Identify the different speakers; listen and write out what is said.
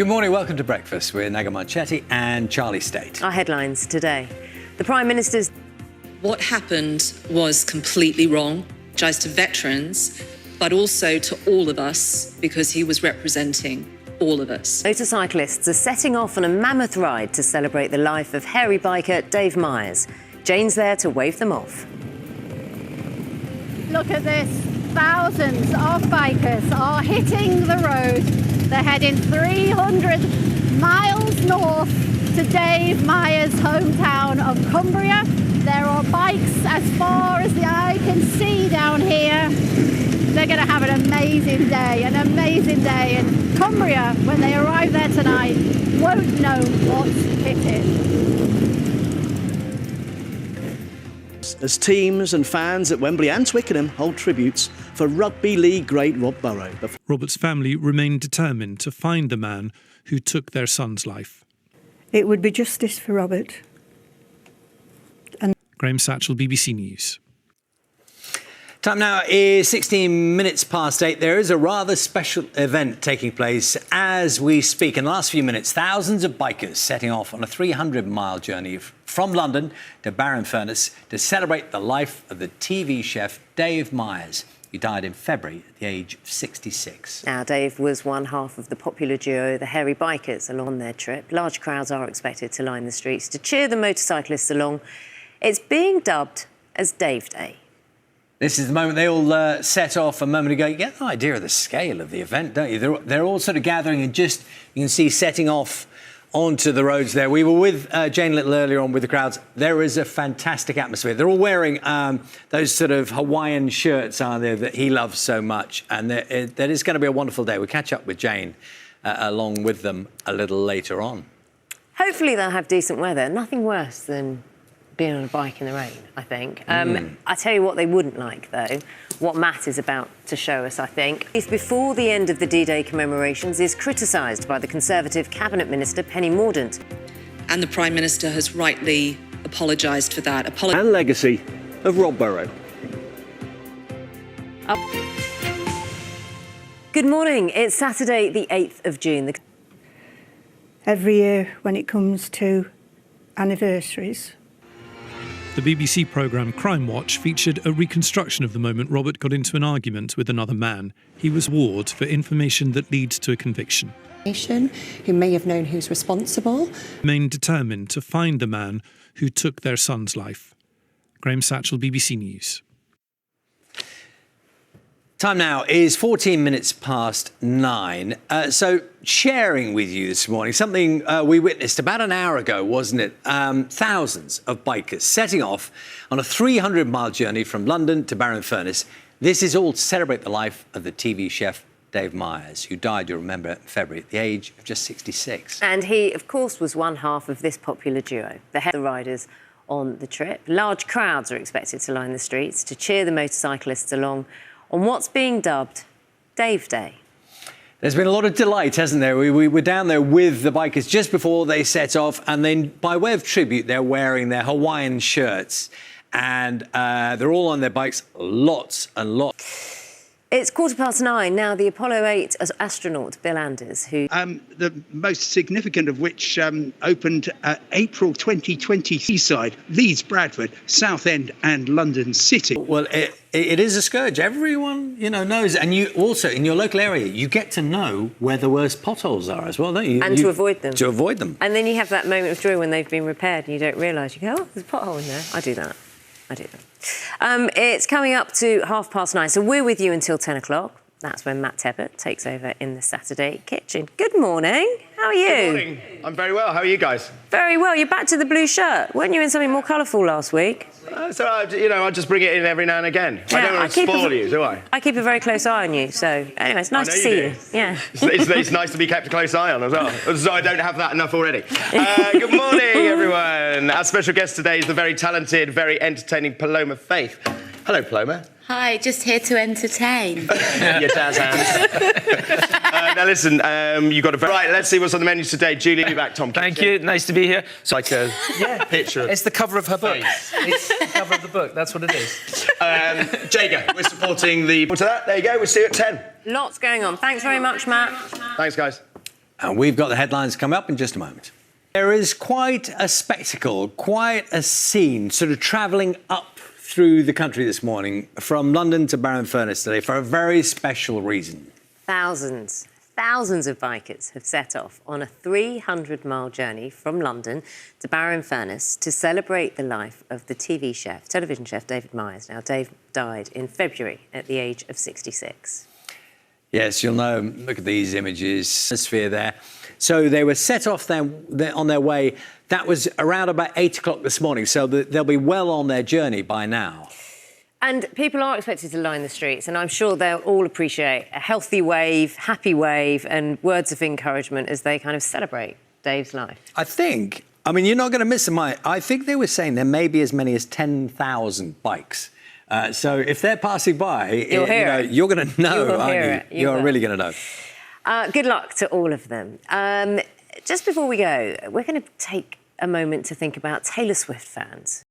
Speaker 1: Good morning, welcome to Breakfast with Naga Marchetti and Charlie State.
Speaker 2: Our headlines today. The Prime Minister's...
Speaker 3: What happened was completely wrong, just to veterans, but also to all of us, because he was representing all of us.
Speaker 2: Motorcyclists are setting off on a mammoth ride to celebrate the life of hairy biker Dave Myers. Jane's there to wave them off.
Speaker 4: Look at this. Thousands of bikers are hitting the road. They're heading 300 miles north to Dave Myers' hometown of Cumbria. There are bikes as far as the eye can see down here. They're going to have an amazing day. And Cumbria, when they arrive there tonight, won't know what's hit it.
Speaker 5: As teams and fans at Wembley and Twickenham hold tributes for rugby league great Rob Barrow.
Speaker 6: Robert's family remain determined to find the man who took their son's life.
Speaker 7: It would be justice for Robert.
Speaker 6: Graham Satchell, BBC News.
Speaker 1: Time now is 16 minutes past 8. There is a rather special event taking place as we speak. In the last few minutes, thousands of bikers setting off on a 300-mile journey from London to Barrow-in-Furness to celebrate the life of the TV chef Dave Myers, who died in February at the age of 66.
Speaker 2: Now, Dave was one half of the popular duo, the Hairy Bikers, along their trip. Large crowds are expected to line the streets to cheer the motorcyclists along. It's being dubbed as Dave Day.
Speaker 1: This is the moment they all set off a moment ago. You get the idea of the scale of the event, don't you? They're all sort of gathering and just, you can see, setting off onto the roads there. We were with Jane a little earlier on with the crowds. There is a fantastic atmosphere. They're all wearing those sort of Hawaiian shirts, aren't they, that he loves so much. And that is going to be a wonderful day. We'll catch up with Jane along with them a little later on.
Speaker 2: Hopefully they'll have decent weather. Nothing worse than being on a bike in the rain, I think. I tell you what they wouldn't like, though, what Matt is about to show us, I think, is before the end of the D-Day commemorations is criticised by the Conservative Cabinet Minister, Penny Mordaunt.
Speaker 3: And the Prime Minister has rightly apologised for that.
Speaker 5: And legacy of Rob Barrow.
Speaker 2: Good morning. It's Saturday, the 8th of June.
Speaker 7: Every year when it comes to anniversaries,
Speaker 6: The BBC programme Crime Watch featured a reconstruction of the moment Robert got into an argument with another man. He was warned for information that leads to a conviction.
Speaker 8: Who may have known who's responsible.
Speaker 6: Remain determined to find the man who took their son's life. Graham Satchell, BBC News.
Speaker 1: Time now is 14 minutes past 9. So sharing with you this morning something we witnessed about an hour ago, wasn't it? Thousands of bikers setting off on a 300-mile journey from London to Barrow-in-Furness. This is all to celebrate the life of the TV chef Dave Myers, who died, you remember, in February at the age of just 66.
Speaker 2: And he, of course, was one half of this popular duo, the head of the riders on the trip. Large crowds are expected to line the streets to cheer the motorcyclists along on what's being dubbed Dave Day.
Speaker 1: There's been a lot of delight, hasn't there? We were down there with the bikers just before they set off, and then by way of tribute, they're wearing their Hawaiian shirts, and they're all on their bikes, lots and lots.
Speaker 2: It's 9:15 now. The Apollo 8 astronaut Bill Anders, who...
Speaker 9: the most significant of which opened April 2020 seaside, Leeds, Bradford, Southend and London City.
Speaker 1: Well, it is a scourge. Everyone, knows. And you also, in your local area, you get to know where the worst potholes are as well, don't you?
Speaker 2: And to avoid them.
Speaker 1: To avoid them.
Speaker 2: And then you have that moment of joy when they've been repaired and you don't realise. You go, oh, there's a pothole in there. I do that. It's coming up to 9:30, so we're with you until 10 o'clock. That's when Matt Tebbett takes over in the Saturday Kitchen. Good morning. How are you?
Speaker 10: Good morning. I'm very well. How are you guys?
Speaker 2: Very well. You're back to the blue shirt. Weren't you in something more colourful last week?
Speaker 10: So, I just bring it in every now and again. Yeah, I don't want to spoil you, do I?
Speaker 2: I keep a very close eye on you, so anyway, it's nice to see you. Yeah.
Speaker 10: It's nice to be kept a close eye on as well, so I don't have that enough already. Good morning, everyone. Our special guest today is the very talented, very entertaining Paloma Faith. Hello, Paloma.
Speaker 11: Hi, just here to entertain.
Speaker 10: Your jazz hands. Now listen, you got a right. Let's see what's on the menu today. Julie, be back. Tom.
Speaker 12: Thank you. Nice to be here.
Speaker 10: It's like a picture.
Speaker 12: It's the cover of her book. It's the cover of the book. That's what it is.
Speaker 10: Jago, we're supporting the. To that. There you go. We'll see you at 10.
Speaker 2: Lots going on. Thanks very much, Matt.
Speaker 10: Thanks, guys.
Speaker 1: And we've got the headlines coming up in just a moment. There is quite a spectacle, quite a scene, sort of travelling up through the country this morning from London to Barrow-in-Furness today for a very special reason.
Speaker 2: Thousands of bikers have set off on a 300-mile journey from London to Barrow-in-Furness to celebrate the life of the television chef David Myers. Now, Dave died in February at the age of 66.
Speaker 1: Yes, you'll know. Look at these images. Atmosphere there. So they were set off on their way. That was around about 8 o'clock this morning, so they'll be well on their journey by now.
Speaker 2: And people are expected to line the streets, and I'm sure they'll all appreciate a healthy wave, happy wave, and words of encouragement as they kind of celebrate Dave's life.
Speaker 1: I mean, you're not going to miss them. I think they were saying there may be as many as 10,000 bikes. So if they're passing by, you're going to know, aren't you? You're really going to know.
Speaker 2: Good luck to all of them. Just before we go, we're going to take a moment to think about Taylor Swift fans.